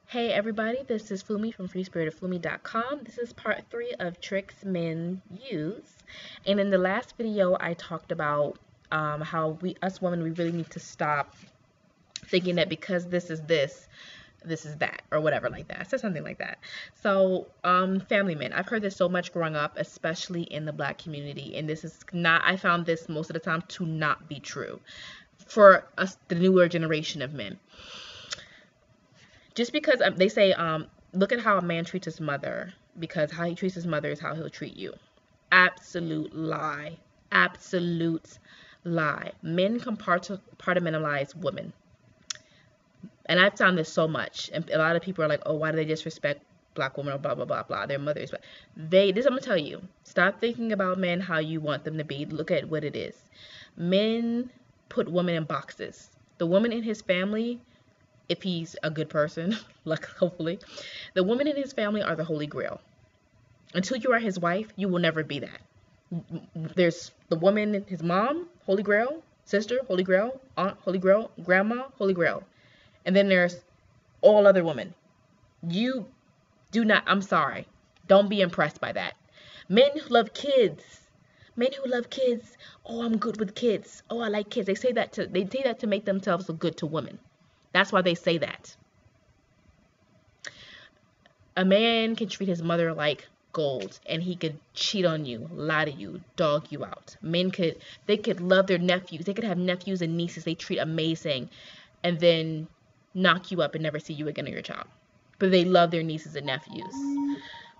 Hey everybody, this is Fumi from freespiritedfumi.com. This is part 3 of tricks men use. And in the last video, I talked about how us women, we really need to stop thinking that because this is this, this is that, or whatever like that. I said something like that. So, family men, I've heard this so much growing up, especially in the black community. And this is not, I found this most of the time to not be true for us, the newer generation of men. Just because they say, look at how a man treats his mother, because how he treats his mother is how he'll treat you. Absolute lie. Absolute lie. Men compartmentalize women. And I've found this so much. And a lot of people are like, oh, why do they disrespect black women or blah, blah, blah, blah, their mothers. But I'm going to tell you, stop thinking about men how you want them to be. Look at what it is. Men put women in boxes. The woman in his family, if he's a good person, like hopefully, the women in his family are the Holy Grail. Until you are his wife, you will never be that. There's the woman, his mom, Holy Grail, sister, Holy Grail, aunt, Holy Grail, grandma, Holy Grail. And then there's all other women. You do not, I'm sorry, don't be impressed by that. Men who love kids. Men who love kids. Oh, I'm good with kids. Oh, I like kids. They say that to make themselves look good to women. That's why they say that. A man can treat his mother like gold, and he could cheat on you, lie to you, dog you out. They could love their nephews. They could have nephews and nieces they treat amazing, and then knock you up and never see you again or your child. But they love their nieces and nephews.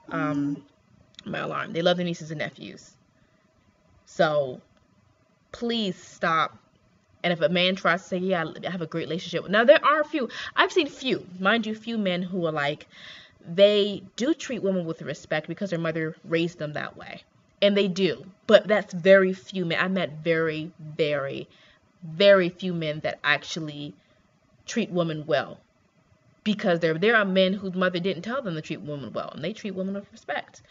My alarm. They love their nieces and nephews. So please stop. And if a man tries to say, yeah, I have a great relationship. Now, there are a few. I've seen few, mind you, few men who are like, they do treat women with respect because their mother raised them that way. And they do. But that's very few men. I met very, very, very few men that actually treat women well. Because there are men whose mother didn't tell them to treat women well. And they treat women with respect.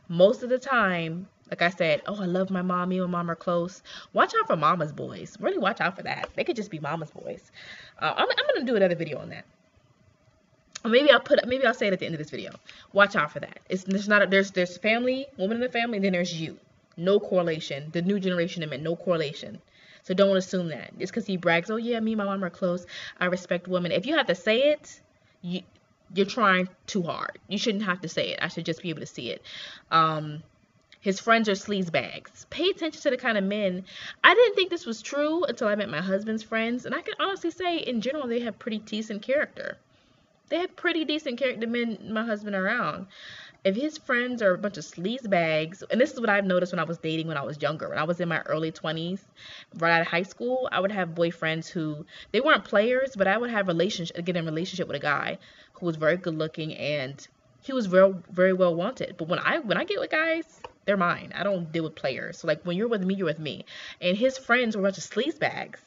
Most of the time, like I said, oh, I love my mom. Me and mom are close. Watch out for mama's boys. Really watch out for that. They could just be mama's boys. I'm gonna do another video on that. Or maybe I'll say it at the end of this video. Watch out for that. There's family, woman in the family, and then there's you. No correlation. The new generation of men, no correlation. So don't assume that. Just because he brags, oh yeah, me and my mom are close. I respect women. If you have to say it, you're trying too hard. You shouldn't have to say it. I should just be able to see it. His friends are sleazebags. Pay attention to the kind of men. I didn't think this was true until I met my husband's friends. And I can honestly say, in general, they have pretty decent character. They have pretty decent character, men my husband around. If his friends are a bunch of sleazebags, and this is what I've noticed when I was dating when I was younger. When I was in my early 20s, right out of high school, I would have boyfriends who, they weren't players, but I would have get in a relationship with a guy who was very good looking and he was very, very well wanted. But when I get with guys, they're mine. I don't deal with players. So like when you're with me, you're with me. And his friends were a bunch of sleazebags.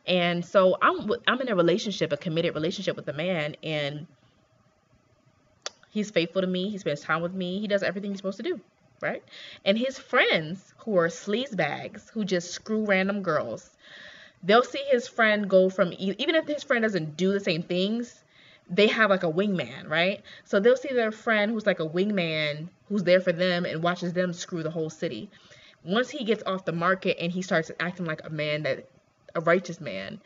And so I'm in a relationship, a committed relationship with a man, and he's faithful to me. He spends time with me. He does everything he's supposed to do, right? And his friends who are sleazebags, who just screw random girls, they'll see his friend go from, even if his friend doesn't do the same things, they have like a wingman, right? So they'll see their friend who's like a wingman who's there for them and watches them screw the whole city. Once he gets off the market and he starts acting like a righteous man,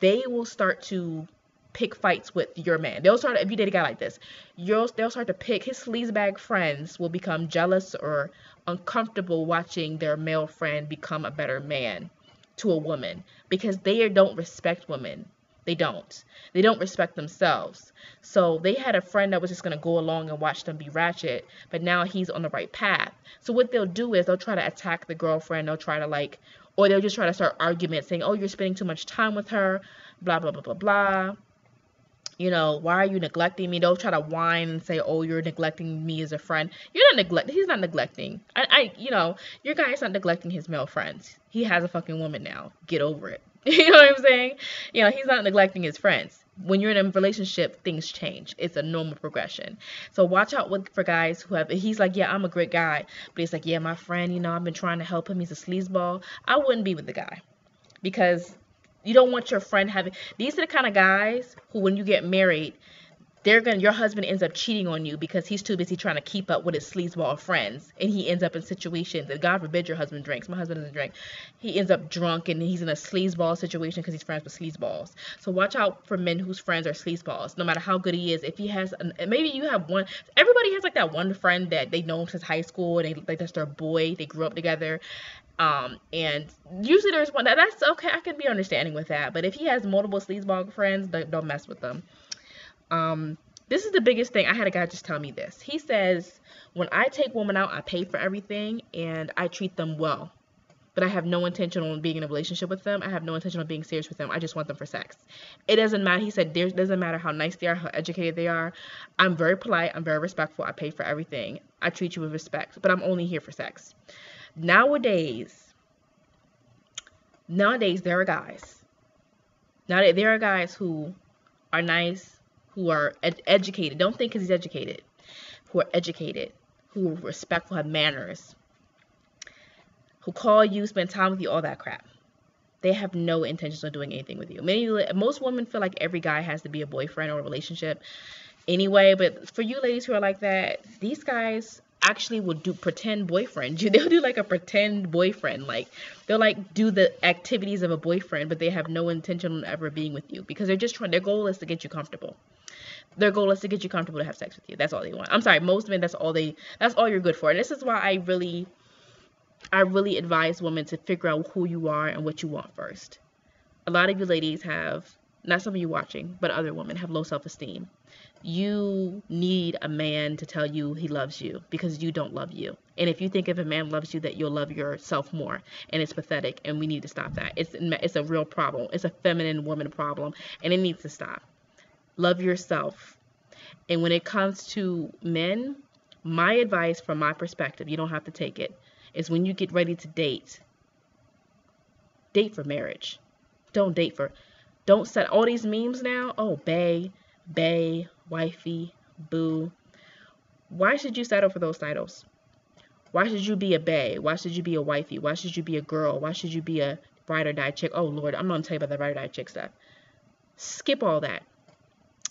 they will start to pick fights with your man. They'll start, if you date a guy like this, they'll start to pick, his sleazebag friends will become jealous or uncomfortable watching their male friend become a better man to a woman because they don't respect women. They don't respect themselves. So they had a friend that was just going to go along and watch them be ratchet, but now he's on the right path. So what they'll do is they'll try to attack the girlfriend. They'll try to or they'll just try to start arguments saying, oh, you're spending too much time with her, blah, blah, blah, blah, blah. You know, why are you neglecting me? They'll try to whine and say, oh, you're neglecting me as a friend. You're not neglecting. He's not neglecting. Your guy is not neglecting his male friends. He has a fucking woman now. Get over it. You know what I'm saying? He's not neglecting his friends. When you're in a relationship, things change. It's a normal progression. So watch out for guys who he's like, yeah, I'm a great guy. But he's like, yeah, my friend, I've been trying to help him. He's a sleazeball. I wouldn't be with the guy because you don't want your friend these are the kind of guys who, when you get married, your husband ends up cheating on you because he's too busy trying to keep up with his sleazeball friends, and he ends up in situations that, God forbid, your husband drinks. My husband doesn't drink. He ends up drunk and he's in a sleazeball situation because he's friends with sleazeballs. So watch out for men whose friends are sleazeballs. No matter how good he is, if he has, maybe you have one. Everybody has like that one friend that they know since high school, and they like that's their boy. They grew up together. And usually there's one that's okay. I can be understanding with that. But if he has multiple sleazeball friends, don't mess with them. This is the biggest thing. I had a guy just tell me this. He says, when I take women out, I pay for everything and I treat them well. But I have no intention on being in a relationship with them. I have no intention on being serious with them. I just want them for sex. It doesn't matter. He said, it doesn't matter how nice they are, how educated they are. I'm very polite. I'm very respectful. I pay for everything. I treat you with respect. But I'm only here for sex. Nowadays, there are guys. There are guys who are nice, who are educated. Don't think because he's educated. Who are educated, who are respectful, have manners, who call you, spend time with you, all that crap. They have no intentions of doing anything with you. Most women feel like every guy has to be a boyfriend or a relationship anyway. But for you ladies who are like that, these guys actually will do pretend boyfriend. They'll do like a pretend boyfriend. Like they'll like do the activities of a boyfriend, but they have no intention on ever being with you because they're just trying. Their goal is to get you comfortable. Their goal is to get you comfortable to have sex with you. That's all they want. I'm sorry, most men, that's all you're good for. And this is why I really advise women to figure out who you are and what you want first. A lot of you ladies have, not some of you watching, but other women have low self-esteem. You need a man to tell you he loves you because you don't love you. And if you think if a man loves you that you'll love yourself more, and it's pathetic, and we need to stop that. It's a real problem. It's a feminine woman problem, and it needs to stop. Love yourself. And when it comes to men, my advice from my perspective, you don't have to take it, is when you get ready to date for marriage. Don't set all these memes now. Oh, bae, wifey, boo. Why should you settle for those titles? Why should you be a bae? Why should you be a wifey? Why should you be a girl? Why should you be a ride or die chick? Oh, Lord, I'm going to tell you about the ride or die chick stuff. Skip all that.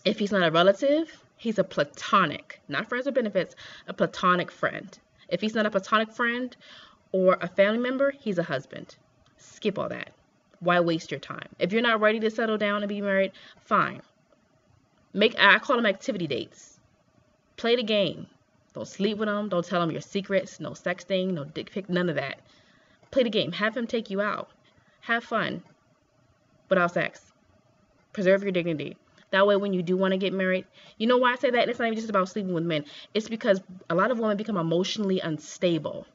If he's not a relative, he's a platonic, not friends with benefits, a platonic friend. If he's not a platonic friend or a family member, he's a husband. Skip all that. Why waste your time? If you're not ready to settle down and be married, fine. I call them activity dates. Play the game. Don't sleep with them. Don't tell him your secrets. No sexting, no dick pic, none of that. Play the game. Have him take you out. Have fun without sex. Preserve your dignity. That way, when you do want to get married, you know why I say that? And it's not even just about sleeping with men. It's because a lot of women become emotionally unstable.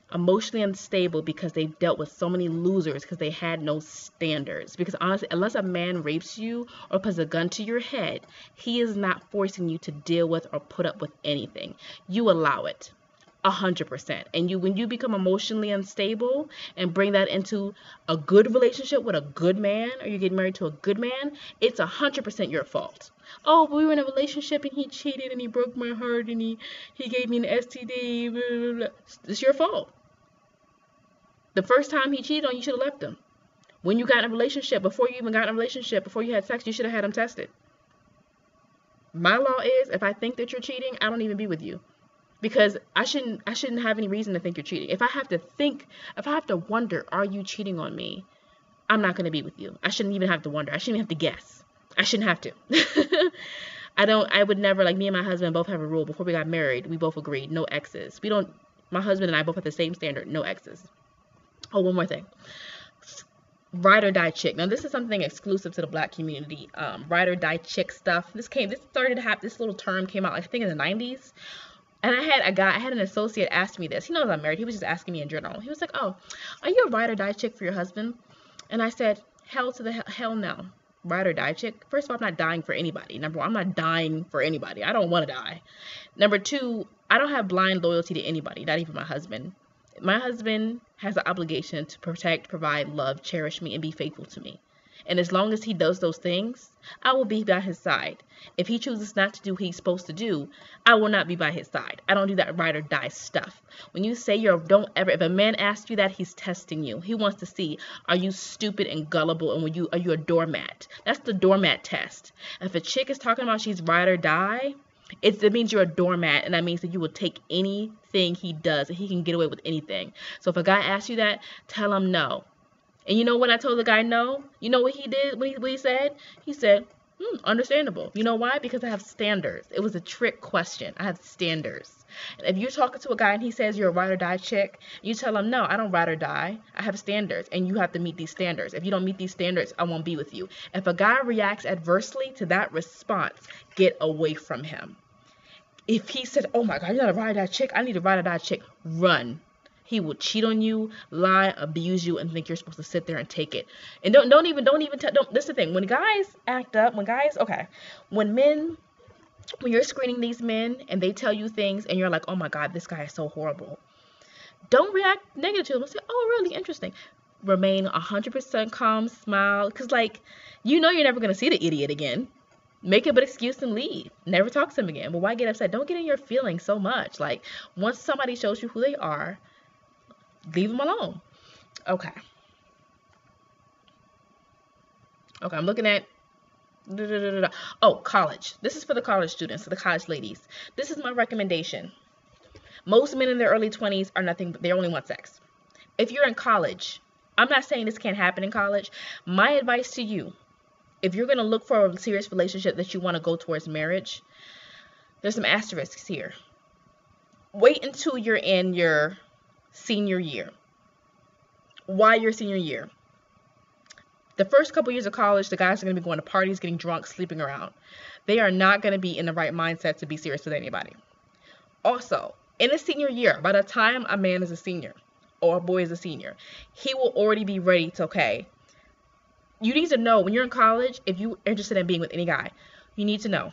Because they've dealt with so many losers because they had no standards. Because honestly, unless a man rapes you or puts a gun to your head, he is not forcing you to deal with or put up with anything. You allow it. 100%. And when you become emotionally unstable and bring that into a good relationship with a good man, or you get married to a good man, it's 100% your fault. Oh, we were in a relationship and he cheated and he broke my heart and he gave me an STD. Blah, blah, blah. It's your fault. The first time he cheated on you, you should have left him. When you got in a relationship, before you even got in a relationship, before you had sex, you should have had him tested. My law is, if I think that you're cheating, I don't even be with you. Because I shouldn't have any reason to think you're cheating. If I have to wonder, are you cheating on me? I'm not going to be with you. I shouldn't even have to wonder. I shouldn't even have to guess. I shouldn't have to. I would never, like me and my husband both have a rule. Before we got married, we both agreed, no exes. My husband and I both have the same standard, no exes. Oh, one more thing. Ride or die chick. Now, this is something exclusive to the black community. Ride or die chick stuff. This started to happen. This little term came out, I think, in the 90s. And I had an associate ask me this. He knows I'm married. He was just asking me in general. He was like, oh, are you a ride or die chick for your husband? And I said, hell no. Ride or die chick. First of all, I'm not dying for anybody. Number one, I'm not dying for anybody. I don't want to die. Number two, I don't have blind loyalty to anybody, not even my husband. My husband has the obligation to protect, provide, love, cherish me, and be faithful to me. And as long as he does those things, I will be by his side. If he chooses not to do what he's supposed to do, I will not be by his side. I don't do that ride or die stuff. When you say don't ever, if a man asks you that, he's testing you. He wants to see, are you stupid and gullible, and are you a doormat? That's the doormat test. If a chick is talking about she's ride or die, it means you're a doormat, and that means that you will take anything he does, and he can get away with anything. So if a guy asks you that, tell him no. And you know what I told the guy no? You know what he did? What he said? He said, understandable. You know why? Because I have standards. It was a trick question. I have standards. And if you're talking to a guy and he says you're a ride or die chick, you tell him, no, I don't ride or die. I have standards, and you have to meet these standards. If you don't meet these standards, I won't be with you. If a guy reacts adversely to that response, get away from him. If he said, oh my God, you're not a ride or die chick, I need a ride or die chick, run. He will cheat on you, lie, abuse you, and think you're supposed to sit there and take it. And don't even this is the thing. When guys act up, when you're screening these men and they tell you things and you're like, oh my God, this guy is so horrible, don't react negative to them. Say, oh, really interesting. Remain 100% calm, smile, because you're never going to see the idiot again. Make up an excuse and leave. Never talk to him again. But why get upset? Don't get in your feelings so much. Once somebody shows you who they are, leave them alone. Okay, I'm looking at college. This is for the college students, for the college ladies. This is my recommendation. Most men in their early 20s are nothing, they only want sex. If you're in college, I'm not saying this can't happen in college. My advice to you, if you're going to look for a serious relationship that you want to go towards marriage, there's some asterisks here. Wait until you're in your senior year. Why your senior year? The first couple years of college, the guys are going to be going to parties, getting drunk, sleeping around. They are not going to be in the right mindset to be serious with anybody. Also, in a senior year, by the time a man is a senior or a boy is a senior, he will already be ready to, you need to know when you're in college, if you're interested in being with any guy, you need to know,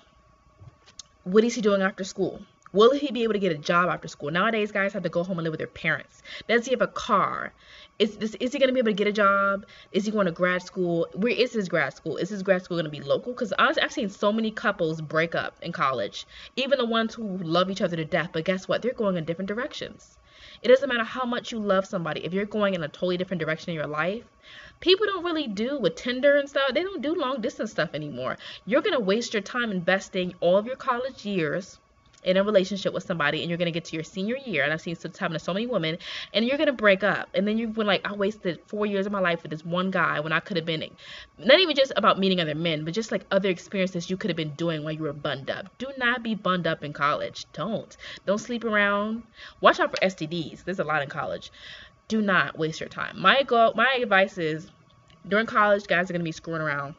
what is he doing after school? Will he be able to get a job after school? Nowadays, guys have to go home and live with their parents. Does he have a car? Is he going to be able to get a job? Is he going to grad school? Where is his grad school? Is his grad school going to be local? Because I've seen so many couples break up in college, even the ones who love each other to death. But guess what? They're going in different directions. It doesn't matter how much you love somebody. If you're going in a totally different direction in your life, people don't really do with Tinder and stuff. They don't do long distance stuff anymore. You're going to waste your time investing all of your college years in a relationship with somebody, and you're going to get to your senior year, and I've seen this happen to so many women, and you're going to break up, and then you've been like, I wasted 4 years of my life with this one guy when I could have been, not even just about meeting other men, but just other experiences you could have been doing while you were bunned up. Do not be bunned up in college. Don't sleep around. Watch out for STDs. There's a lot in college. Do not waste your time. My advice is, during college, guys are going to be screwing around.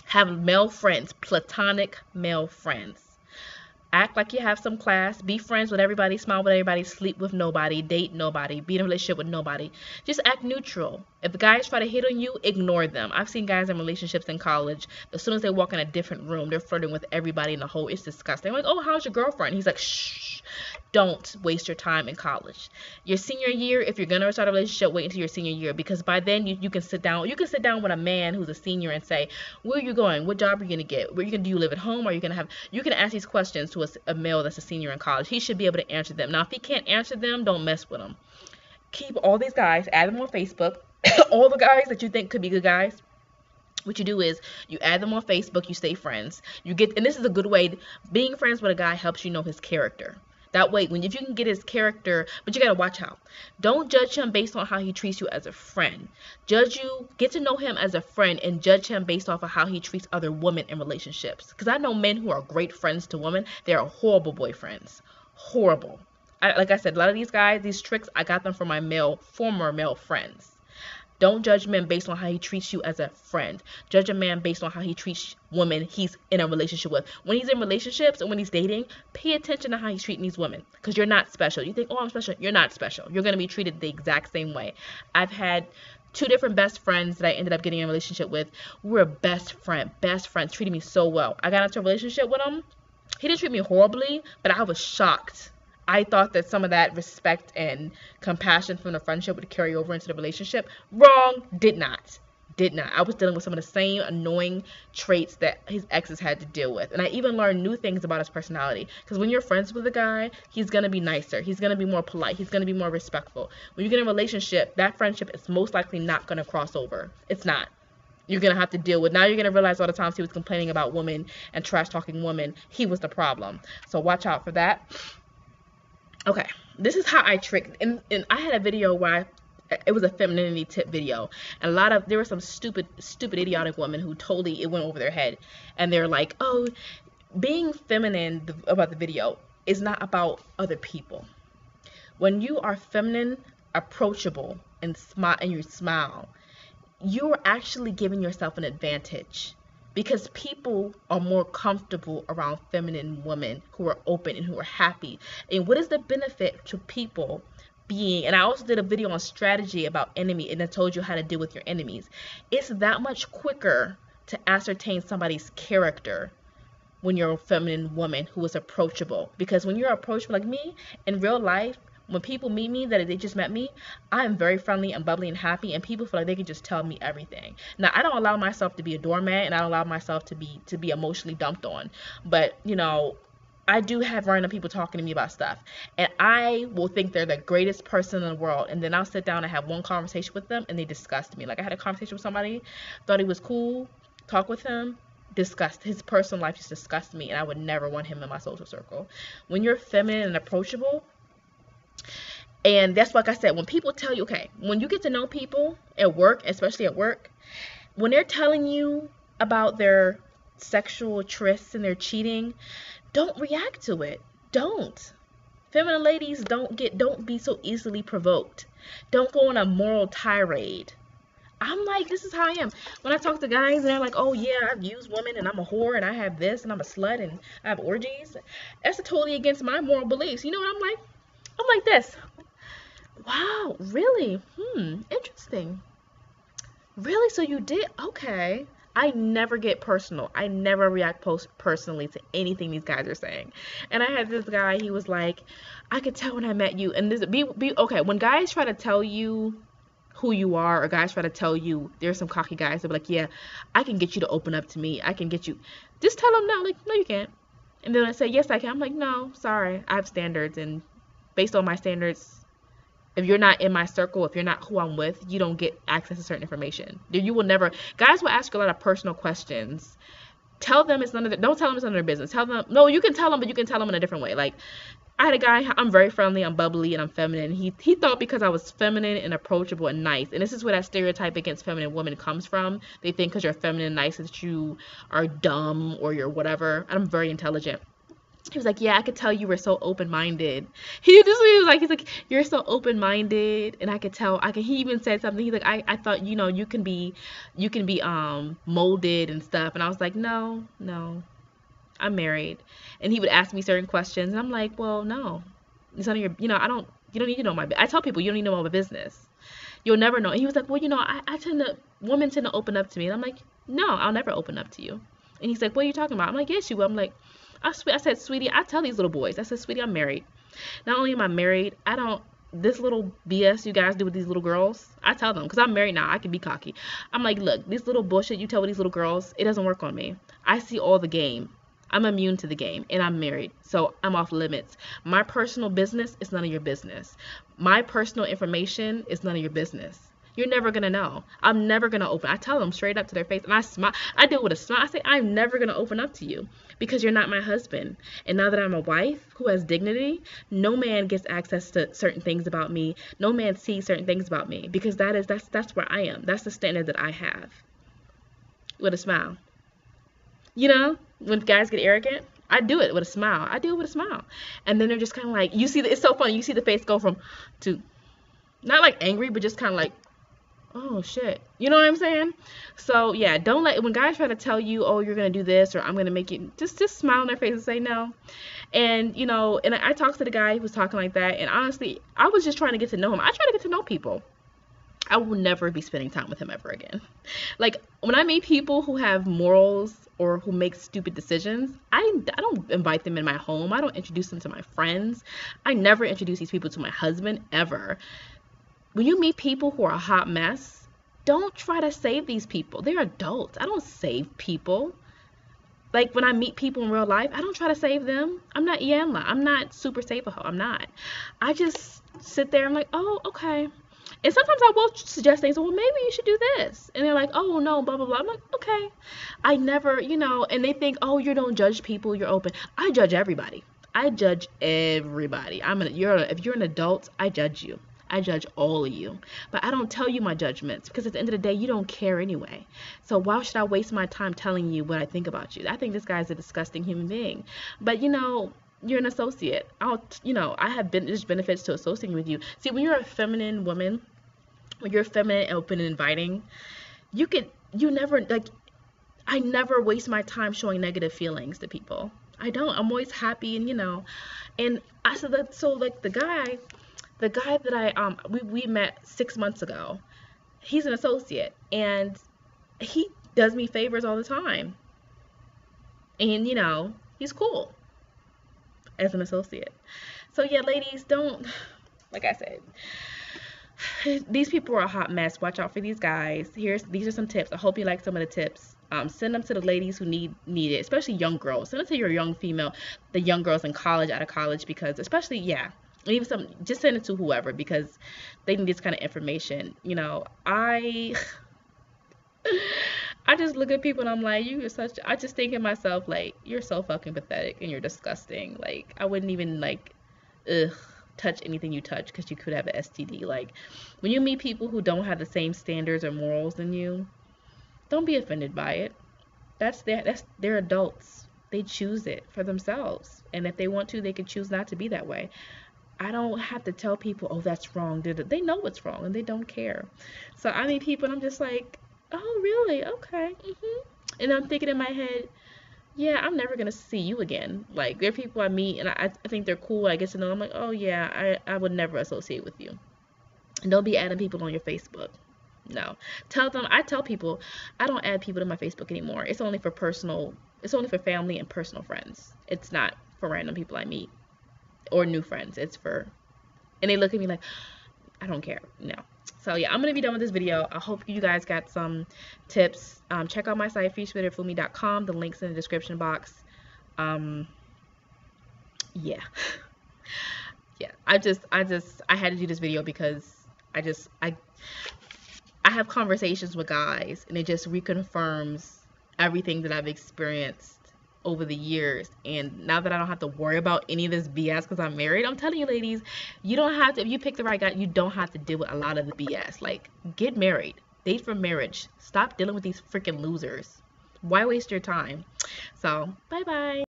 Have male friends, platonic male friends. Act like you have some class. Be friends with everybody. Smile with everybody. Sleep with nobody. Date nobody. Be in a relationship with nobody. Just act neutral. If the guys try to hit on you, ignore them. I've seen guys in relationships in college. As soon as they walk in a different room, they're flirting with everybody in the whole. It's disgusting. I'm like, oh, how's your girlfriend? He's like, shh. Don't waste your time in college. Your senior year, if you're gonna start a relationship, wait until your senior year, because by then you can sit down. You can sit down with a man who's a senior and say, where are you going? What job are you gonna get? Where do you live at home? Or are you gonna have? You can ask these questions to a male that's a senior in college. He should be able to answer them. Now, if he can't answer them, don't mess with him. Keep all these guys, add them on Facebook. All the guys that you think could be good guys. What you do is you add them on Facebook. You stay friends. And this is a good way. Being friends with a guy helps you know his character. That way, if you can get his character, but you got to watch out. Don't judge him based on how he treats you as a friend. Get to know him as a friend and judge him based off of how he treats other women in relationships. Because I know men who are great friends to women. They are horrible boyfriends. Horrible. Like I said, a lot of these guys, these tricks, I got them from my former male friends. Don't judge men based on how he treats you as a friend. Judge a man based on how he treats women he's in a relationship with. When he's in relationships and when he's dating, pay attention to how he's treating these women. Because you're not special. You think, oh, I'm special. You're not special. You're going to be treated the exact same way. I've had 2 different best friends that I ended up getting in a relationship with. We were best friends, treated me so well. I got into a relationship with him. He didn't treat me horribly, but I was shocked. I thought that some of that respect and compassion from the friendship would carry over into the relationship. Wrong. Did not. did not. I was dealing with some of the same annoying traits that his exes had to deal with. And I even learned new things about his personality. Because when you're friends with a guy, he's going to be nicer. He's going to be more polite. He's going to be more respectful. When you get in a relationship, that friendship is most likely not going to cross over. It's not. You're going to have to deal with. Now you're going to realize all the times he was complaining about women and trash talking women, he was the problem. So watch out for that. Okay, this is how I tricked. And I had a video where it was a femininity tip video, and there were some stupid idiotic women who totally it went over their head, and they're like, oh, being feminine about the video is not about other people. When you are feminine, approachable, and you smile, you're actually giving yourself an advantage, because people are more comfortable around feminine women who are open and who are happy. And what is the benefit to people being, and I also did a video on strategy about enemy, and I told you how to deal with your enemies. It's that much quicker to ascertain somebody's character when you're a feminine woman who is approachable. Because when you're approachable, like me, in real life, when people meet me that they just met me, I am very friendly and bubbly and happy, and people feel like they can just tell me everything. Now, I don't allow myself to be a doormat, and I don't allow myself to be emotionally dumped on. But, you know, I do have random people talking to me about stuff, and I will think they're the greatest person in the world, and then I'll sit down and have one conversation with them, and they disgust me. Like, I had a conversation with somebody, thought he was cool, talk with him, his personal life just disgusts me, and I would never want him in my social circle. When you're feminine and approachable, and that's like I said, when people tell you, okay, when you get to know people at work, especially at work, when they're telling you about their sexual trysts and their cheating, don't react to it. Don't. Feminine ladies, don't be so easily provoked. Don't go on a moral tirade. I'm like, this is how I am. When I talk to guys and they're like, oh yeah, I've used women and I'm a whore and I have this and I'm a slut and I have orgies, that's totally against my moral beliefs. You know what I'm like? I'm like this. Wow, really? Interesting. Really? So you did? Okay. I never get personal. I never react personally to anything these guys are saying. And I had this guy, he was like, I could tell when I met you. And okay, when guys try to tell you who you are, or guys try to tell you, there's some cocky guys that be like, yeah, I can get you to open up to me. I can get you. Just tell them no. Like, no, you can't. And then I say, yes, I can. I'm like, no, sorry. I have standards. And based on my standards, if you're not in my circle, if you're not who I'm with, you don't get access to certain information. You will never. Guys will ask you a lot of personal questions. Tell them it's none of don't tell them it's none of their business. Tell them, no, you can tell them, but you can tell them in a different way. Like, I had a guy, I'm very friendly, I'm bubbly, and I'm feminine. He thought because I was feminine and approachable and nice, and this is where that stereotype against feminine women comes from. They think because you're feminine and nice that you are dumb or you're whatever. I'm very intelligent. He was like, yeah, I could tell you were so open-minded. He's like, you're so open-minded, and I could tell. He even said something. He's like, I thought, you know, you can be molded and stuff. And I was like, no, I'm married. And he would ask me certain questions, and I'm like, well, no, it's none of your, you don't need to know my. I tell people you don't need to know my business. You'll never know. And he was like, well, women tend to open up to me, and I'm like, no, I'll never open up to you. And he's like, what are you talking about? I'm like, yes, you will. I'm like, I said, sweetie, I tell these little boys. I said, sweetie, I'm married. Not only am I married, this little BS you guys do with these little girls, I tell them, because I'm married now, I can be cocky. I'm like, look, this little bullshit you tell with these little girls, it doesn't work on me. I see all the game. I'm immune to the game, and I'm married, so I'm off limits. My personal business is none of your business. My personal information is none of your business. You're never going to know. I'm never going to open. I tell them straight up to their face, and I smile. I do it with a smile. I say, I'm never going to open up to you because you're not my husband. And now that I'm a wife who has dignity, no man gets access to certain things about me. No man sees certain things about me because that's where I am. That's the standard that I have. With a smile. You know, when guys get arrogant, I do it with a smile. And then they're just kind of like, it's so funny. You see the face go to not like angry, but just kind of like, oh shit, you know what I'm saying? So yeah, don't when guys try to tell you, oh, you're gonna do this, or I'm gonna make you, just smile in their face and say no. And and I talked to the guy who was talking like that, and honestly, I was just trying to get to know him. I try to get to know people. I will never be spending time with him ever again. Like, when I meet people who have morals or who make stupid decisions, I don't invite them in my home. I don't introduce them to my friends. I never introduce these people to my husband ever. When you meet people who are a hot mess, don't try to save these people. They're adults. I don't save people. Like when I meet people in real life, I don't try to save them. I'm not Iyanla. I'm not super save a hoe. I'm not. I just sit there. I'm like, oh, okay. And sometimes I will suggest things. Well, maybe you should do this. And they're like, oh no, blah blah blah. I'm like, okay. I never, and they think, oh, you don't judge people. You're open. I judge everybody. I judge everybody. If you're an adult, I judge you. I judge all of you, but I don't tell you my judgments because at the end of the day, you don't care anyway. So why should I waste my time telling you what I think about you? I think this guy's a disgusting human being, but you're an associate. I have there's benefits to associating with you. See, when you're a feminine woman, when you're feminine, open, and inviting, I never waste my time showing negative feelings to people. I don't. I'm always happy and I said that. So like the guy that we met 6 months ago, he's an associate and he does me favors all the time. And he's cool as an associate. So yeah, ladies, don't, like I said, these people are a hot mess. Watch out for these guys. These are some tips. I hope you like some of the tips. Send them to the ladies who need it, especially young girls. Send them to your young female, the young girls in college, out of college, because especially, yeah, even just send it to whoever because they need this kind of information. I just look at people and I'm like, I just think of myself like, you're so fucking pathetic and you're disgusting. Like, I wouldn't even touch anything you touch because you could have an STD. Like, when you meet people who don't have the same standards or morals than you, don't be offended by it. They're adults. They choose it for themselves. And if they want to, they can choose not to be that way. I don't have to tell people, oh, that's wrong. They know what's wrong and they don't care. So I meet people and I'm just like, oh, really? Okay. And I'm thinking in my head, yeah, I'm never going to see you again. Like, there are people I meet and I think they're cool. I get to know. I'm like, oh, yeah, I would never associate with you. And don't be adding people on your Facebook. No. I tell people, I don't add people to my Facebook anymore. It's only for family and personal friends. It's not for random people I meet. Or new friends. And they look at me like, I don't care. No. So yeah, I'm gonna be done with this video. I hope you guys got some tips. Check out my site, freesweaterfumi.com. The link's in the description box. Yeah. Yeah. I had to do this video because I have conversations with guys and it just reconfirms everything that I've experienced over the years. And now that I don't have to worry about any of this BS because I'm married, I'm telling you, ladies, you don't have to. If you pick the right guy, you don't have to deal with a lot of the BS. Like, get married, date for marriage, stop dealing with these freaking losers. Why waste your time? So bye bye.